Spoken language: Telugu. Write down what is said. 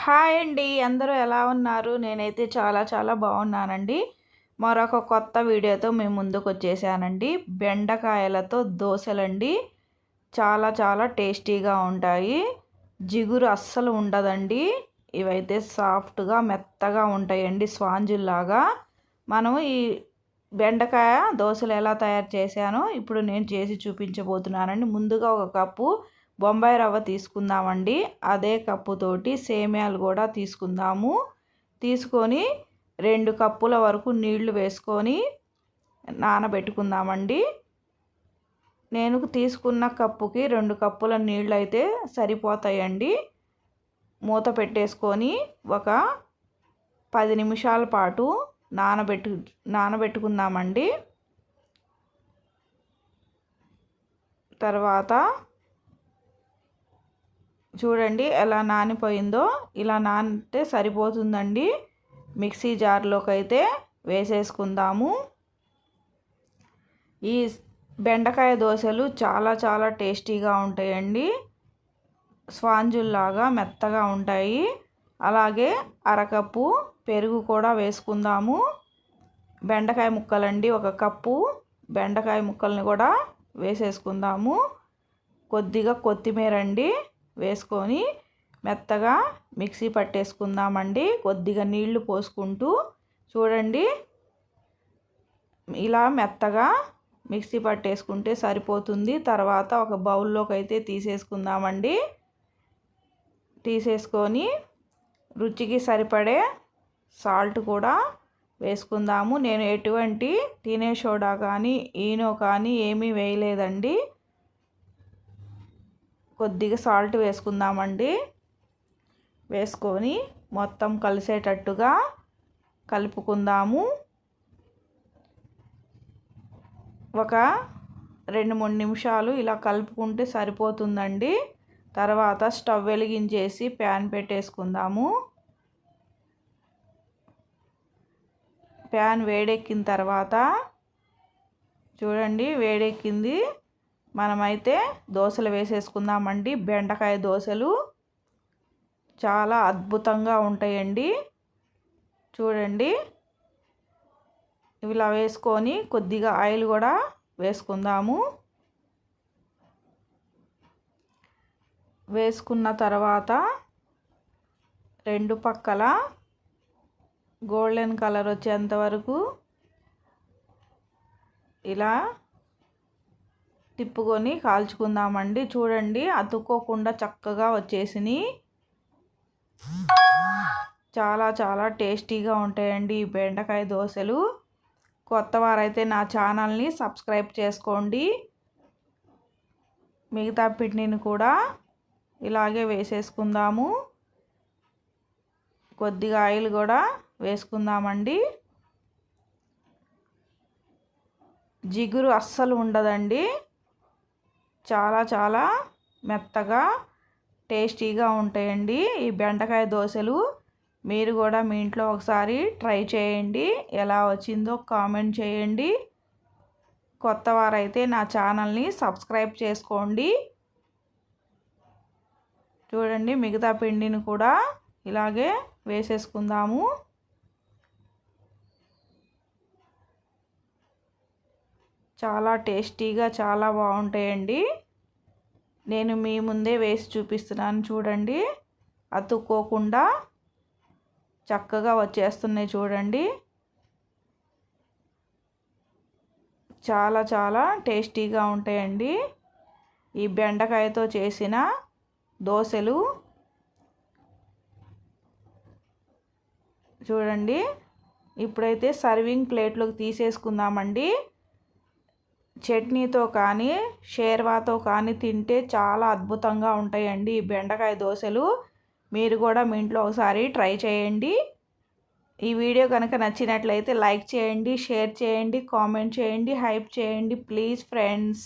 హాయ్ అండి. అందరూ ఎలా ఉన్నారు? నేనైతే చాలా చాలా బాగున్నానండి. మరొక కొత్త వీడియోతో మేము ముందుకొచ్చేసానండి. బెండకాయలతో దోసెలండి. చాలా చాలా టేస్టీగా ఉంటాయి. జిగురు అస్సలు ఉండదండి. ఇవైతే సాఫ్ట్‌గా మెత్తగా ఉంటాయండి స్పాంజిల్లాగా. మనం ఈ బెండకాయ దోసెలు ఎలా తయారు చేశానో ఇప్పుడు నేను చేసి చూపించబోతున్నానండి. ముందుగా ఒక కప్పు బొంబాయి రవ్వ తీసుకుందామండి. అదే కప్పుతోటి సేమ్యాలు కూడా తీసుకుందాము. తీసుకొని 2 కప్పుల వరకు నీళ్లు వేసుకొని నానబెట్టుకుందామండి. నేను తీసుకున్న కప్పుకి 2 కప్పుల నీళ్ళు అయితే సరిపోతాయండి. మూత పెట్టేసుకొని ఒక 10 నిమిషాల పాటు నానబెట్టుకుందామండి. తర్వాత చూడండి ఎలా నానిపోయిందో. ఇలా నానితే సరిపోతుందండి. మిక్సీ జార్లోకి అయితే వేసేసుకుందాము. ఈ బెండకాయ దోసెలు చాలా చాలా టేస్టీగా ఉంటాయండి. స్పాంజుల్లాగా మెత్తగా ఉంటాయి. అలాగే అరకప్పు పెరుగు కూడా వేసుకుందాము. బెండకాయ ముక్కలండి, ఒక కప్పు బెండకాయ ముక్కల్ని కూడా వేసేసుకుందాము. కొద్దిగా కొత్తిమీర అండి వేసుకొని మెత్తగా మిక్సీ పట్టేసుకుందామండి. కొద్దిగా నీళ్లు పోసుకుంటూ చూడండి ఇలా మెత్తగా మిక్సీ పట్టేసుకుంటే సరిపోతుంది. తర్వాత ఒక బౌల్లోకి అయితే తీసేసుకుందామండి. తీసేసుకొని రుచికి సరిపడే సాల్ట్ కూడా వేసుకుందాము. నేను ఎటువంటి తినే సోడా కానీ ఈనో కానీ ఏమీ వేయలేదండి. కొద్దిగా సాల్ట్ వేసుకుందామండి. వేసుకొని మొత్తం కలిసేటట్టుగా కలుపుకుందాము. ఒక 2-3 నిమిషాలు ఇలా కలుపుకుంటే సరిపోతుందండి. తర్వాత స్టవ్ వెలిగించేసి ప్యాన్ పెట్టేసుకుందాము. ప్యాన్ వేడెక్కిన తర్వాత చూడండి వేడెక్కింది. మనమైతే దోసెలు వేసేసుకుందామండి. బెండకాయ దోసెలు చాలా అద్భుతంగా ఉంటాయండి. చూడండి ఇలా వేసుకొని కొద్దిగా ఆయిల్ కూడా వేసుకుందాము. వేసుకున్న తర్వాత 2 పక్కల గోల్డెన్ కలర్ వచ్చేంత వరకు ఇలా తిప్పుకొని కాల్చుకుందామండి. చూడండి అతుక్కోకుండా చక్కగా వచ్చేసినాయి. చాలా చాలా టేస్టీగా ఉంటాయండి ఈ బెండకాయ దోసెలు. కొత్త వారైతే నా ఛానల్ని సబ్స్క్రైబ్ చేసుకోండి. మిగతా పిండిని కూడా ఇలాగే వేసేసుకుందాము. కొద్దిగా ఆయిల్ కూడా వేసుకుందామండి. జిగురు అస్సలు ఉండదండి. చాలా చాలా మెత్తగా టేస్టీగా ఉంటాయండి ఈ బెండకాయ దోసెలు. మీరు కూడా మీ ఇంట్లో ఒకసారి ట్రై చేయండి. ఎలా వచ్చిందో కామెంట్ చేయండి. కొత్త వారైతే నా ఛానల్ని సబ్స్క్రైబ్ చేసుకోండి. చూడండి మిగతా పిండిని కూడా ఇలాగే వేసేసుకుందాము. చాలా టేస్టీగా చాలా బాగుంటాయండి. నేను మీ ముందే వేసి చూపిస్తున్నాను. చూడండి అతుక్కోకుండా చక్కగా వచ్చేస్తున్నాయి. చూడండి చాలా చాలా టేస్టీగా ఉంటాయండి ఈ బెండకాయతో చేసిన దోసెలు. చూడండి ఇప్పుడైతే సర్వింగ్ ప్లేట్లోకి తీసేసుకుందామండి. చట్నీతో కానీ షేర్వాతో కానీ తింటే చాలా అద్భుతంగా ఉంటాయండి ఈ బెండకాయ దోసెలు. మీరు కూడా మీ ఇంట్లో ఒకసారి ట్రై చేయండి. ఈ వీడియో కనుక నచ్చినట్లయితే లైక్ చేయండి, షేర్ చేయండి, కామెంట్ చేయండి, హైప్ చేయండి ప్లీజ్ ఫ్రెండ్స్.